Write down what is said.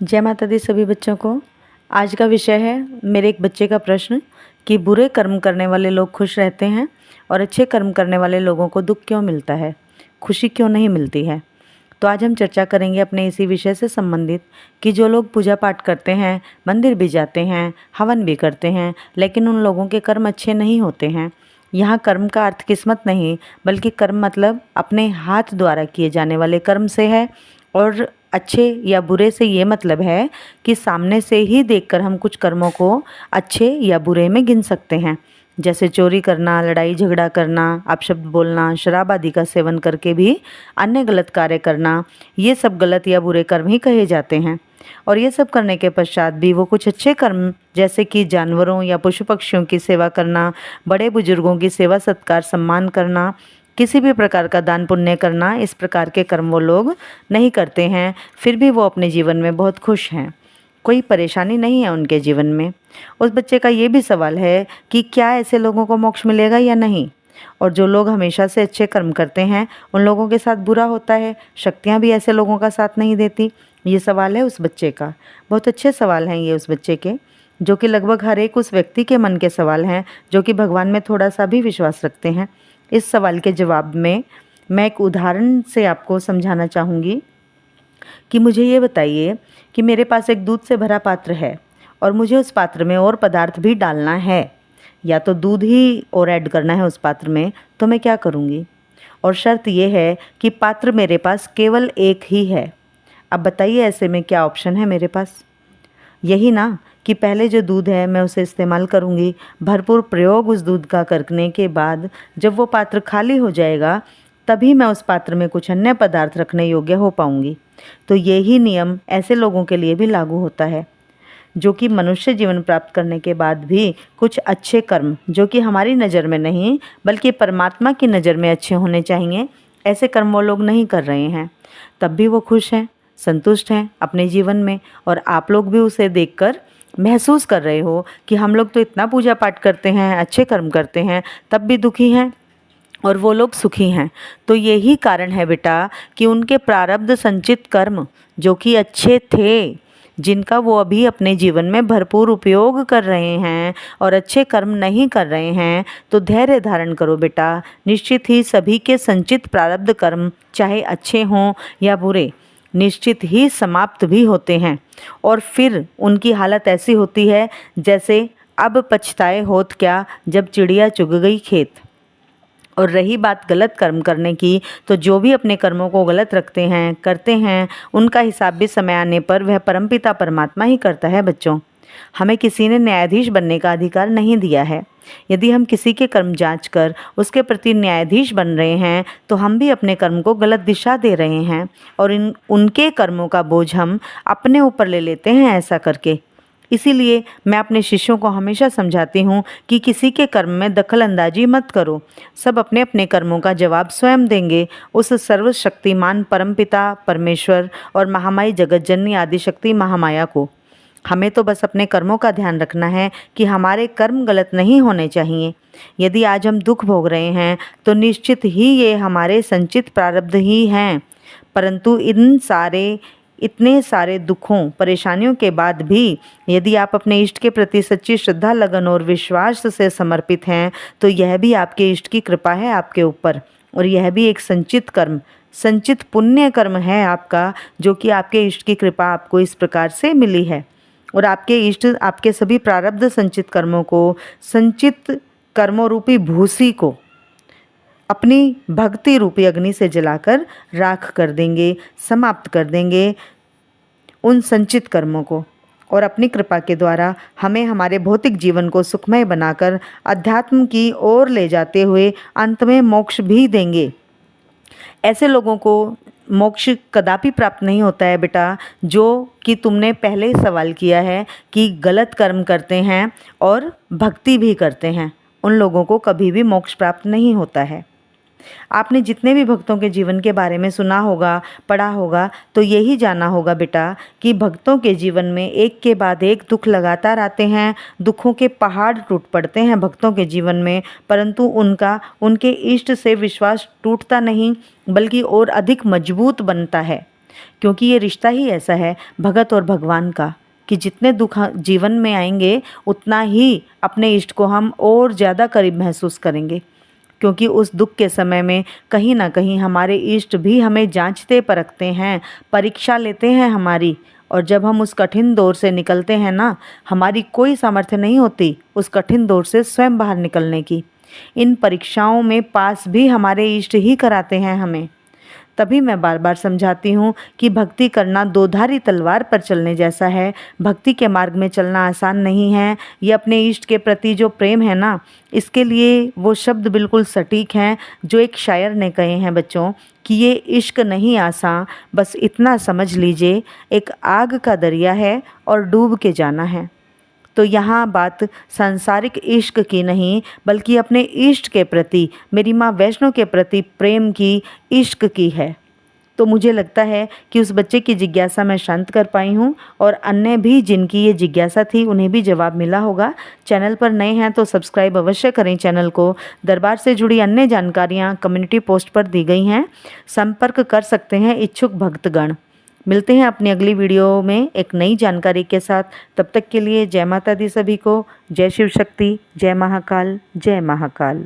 जय माता दी सभी बच्चों को। आज का विषय है मेरे एक बच्चे का प्रश्न कि बुरे कर्म करने वाले लोग खुश रहते हैं और अच्छे कर्म करने वाले लोगों को दुख क्यों मिलता है, खुशी क्यों नहीं मिलती है। तो आज हम चर्चा करेंगे अपने इसी विषय से संबंधित कि जो लोग पूजा पाठ करते हैं, मंदिर भी जाते हैं, हवन भी करते हैं, लेकिन उन लोगों के कर्म अच्छे नहीं होते हैं। यहाँ कर्म का अर्थ किस्मत नहीं, बल्कि कर्म मतलब अपने हाथ द्वारा किए जाने वाले कर्म से है। और अच्छे या बुरे से ये मतलब है कि सामने से ही देखकर हम कुछ कर्मों को अच्छे या बुरे में गिन सकते हैं। जैसे चोरी करना, लड़ाई झगड़ा करना, अपशब्द बोलना, शराब आदि का सेवन करके भी अन्य गलत कार्य करना, ये सब गलत या बुरे कर्म ही कहे जाते हैं। और ये सब करने के पश्चात भी वो कुछ अच्छे कर्म जैसे कि जानवरों या पशु पक्षियों की सेवा करना, बड़े बुजुर्गों की सेवा सत्कार सम्मान करना, किसी भी प्रकार का दान पुण्य करना, इस प्रकार के कर्म वो लोग नहीं करते हैं। फिर भी वो अपने जीवन में बहुत खुश हैं, कोई परेशानी नहीं है उनके जीवन में। उस बच्चे का ये भी सवाल है कि क्या ऐसे लोगों को मोक्ष मिलेगा या नहीं। और जो लोग हमेशा से अच्छे कर्म करते हैं उन लोगों के साथ बुरा होता है, शक्तियाँ भी ऐसे लोगों का साथ नहीं देती। ये सवाल है उस बच्चे का। बहुत अच्छे सवाल हैं ये उस बच्चे के, जो कि लगभग हर एक उस व्यक्ति के मन के सवाल हैं जो कि भगवान में थोड़ा सा भी विश्वास रखते हैं। इस सवाल के जवाब में मैं एक उदाहरण से आपको समझाना चाहूँगी कि मुझे ये बताइए कि मेरे पास एक दूध से भरा पात्र है और मुझे उस पात्र में और पदार्थ भी डालना है, या तो दूध ही और ऐड करना है उस पात्र में, तो मैं क्या करूँगी। और शर्त ये है कि पात्र मेरे पास केवल एक ही है। अब बताइए ऐसे में क्या ऑप्शन है मेरे पास। यही ना कि पहले जो दूध है मैं उसे इस्तेमाल करूँगी, भरपूर प्रयोग उस दूध का करने के बाद जब वो पात्र खाली हो जाएगा तभी मैं उस पात्र में कुछ अन्य पदार्थ रखने योग्य हो पाऊँगी। तो यही नियम ऐसे लोगों के लिए भी लागू होता है जो कि मनुष्य जीवन प्राप्त करने के बाद भी कुछ अच्छे कर्म जो कि हमारी नज़र में नहीं बल्कि परमात्मा की नज़र में अच्छे होने चाहिए, ऐसे कर्म वो लोग नहीं कर रहे हैं, तब भी वो खुश हैं, संतुष्ट हैं अपने जीवन में। और आप लोग भी उसे देखकर महसूस कर रहे हो कि हम लोग तो इतना पूजा पाठ करते हैं, अच्छे कर्म करते हैं, तब भी दुखी हैं और वो लोग सुखी हैं। तो यही कारण है बेटा कि उनके प्रारब्ध संचित कर्म जो कि अच्छे थे, जिनका वो अभी अपने जीवन में भरपूर उपयोग कर रहे हैं और अच्छे कर्म नहीं कर रहे हैं, तो धैर्य धारण करो बेटा। निश्चित ही सभी के संचित प्रारब्ध कर्म चाहे अच्छे हों या बुरे, निश्चित ही समाप्त भी होते हैं। और फिर उनकी हालत ऐसी होती है जैसे अब पछताए होत क्या जब चिड़िया चुग गई खेत। और रही बात गलत कर्म करने की, तो जो भी अपने कर्मों को गलत रखते हैं, करते हैं, उनका हिसाब भी समय आने पर वह परमपिता परमात्मा ही करता है बच्चों। हमें किसी ने न्यायाधीश बनने का अधिकार नहीं दिया है। यदि हम किसी के कर्म जांच कर उसके प्रति न्यायाधीश बन रहे हैं तो हम भी अपने कर्म को गलत दिशा दे रहे हैं और उनके कर्मों का बोझ हम अपने ऊपर ले लेते हैं ऐसा करके। इसीलिए मैं अपने शिष्यों को हमेशा समझाती हूँ कि किसी के कर्म में दखल अंदाजी मत करो। सब अपने अपने कर्मों का जवाब स्वयं देंगे उस सर्वशक्तिमान परमपिता परमेश्वर और महामाई जगतजननी आदिशक्ति महामाया को। हमें तो बस अपने कर्मों का ध्यान रखना है कि हमारे कर्म गलत नहीं होने चाहिए। यदि आज हम दुख भोग रहे हैं तो निश्चित ही ये हमारे संचित प्रारब्ध ही हैं, परंतु इतने सारे दुखों परेशानियों के बाद भी यदि आप अपने इष्ट के प्रति सच्ची श्रद्धा, लगन और विश्वास से समर्पित हैं तो यह भी आपके इष्ट की कृपा है आपके ऊपर। और यह भी एक संचित कर्म, संचित पुण्य कर्म है आपका, जो कि आपके इष्ट की कृपा आपको इस प्रकार से मिली है। और आपके इष्ट आपके सभी प्रारब्ध संचित कर्मों को, संचित कर्मों रूपी भूसी को अपनी भक्ति रूपी अग्नि से जलाकर राख कर देंगे, समाप्त कर देंगे उन संचित कर्मों को। और अपनी कृपा के द्वारा हमें हमारे भौतिक जीवन को सुखमय बनाकर अध्यात्म की ओर ले जाते हुए अंत में मोक्ष भी देंगे। ऐसे लोगों को मोक्ष कदापि प्राप्त नहीं होता है बेटा, जो कि तुमने पहले ही सवाल किया है कि गलत कर्म करते हैं और भक्ति भी करते हैं, उन लोगों को कभी भी मोक्ष प्राप्त नहीं होता है। आपने जितने भी भक्तों के जीवन के बारे में सुना होगा, पढ़ा होगा, तो यही जाना होगा बेटा कि भक्तों के जीवन में एक के बाद एक दुख लगातार आते हैं, दुखों के पहाड़ टूट पड़ते हैं भक्तों के जीवन में, परंतु उनके इष्ट से विश्वास टूटता नहीं बल्कि और अधिक मजबूत बनता है। क्योंकि ये रिश्ता ही ऐसा है भगत और भगवान का कि जितने दुख जीवन में आएंगे उतना ही अपने इष्ट को हम और ज़्यादा करीब महसूस करेंगे, क्योंकि उस दुख के समय में कहीं ना कहीं हमारे इष्ट भी हमें जांचते परखते हैं, परीक्षा लेते हैं हमारी। और जब हम उस कठिन दौर से निकलते हैं ना, हमारी कोई सामर्थ्य नहीं होती उस कठिन दौर से स्वयं बाहर निकलने की। इन परीक्षाओं में पास भी हमारे इष्ट ही कराते हैं हमें। तभी मैं बार बार समझाती हूँ कि भक्ति करना दोधारी तलवार पर चलने जैसा है। भक्ति के मार्ग में चलना आसान नहीं है। ये अपने इष्ट के प्रति जो प्रेम है ना, इसके लिए वो शब्द बिल्कुल सटीक हैं जो एक शायर ने कहे हैं बच्चों, कि ये इश्क नहीं आसान, बस इतना समझ लीजिए एक आग का दरिया है और डूब के जाना है। तो यहाँ बात सांसारिक इश्क की नहीं, बल्कि अपने इष्ट के प्रति, मेरी माँ वैष्णो के प्रति प्रेम की, इश्क की है। तो मुझे लगता है कि उस बच्चे की जिज्ञासा मैं शांत कर पाई हूँ, और अन्य भी जिनकी ये जिज्ञासा थी उन्हें भी जवाब मिला होगा। चैनल पर नए हैं तो सब्सक्राइब अवश्य करें चैनल को। दरबार से जुड़ी अन्य जानकारियाँ कम्युनिटी पोस्ट पर दी गई हैं, संपर्क कर सकते हैं इच्छुक भक्तगण। मिलते हैं अपनी अगली वीडियो में एक नई जानकारी के साथ। तब तक के लिए जय माता दी सभी को। जय शिव शक्ति, जय महाकाल, जय महाकाल।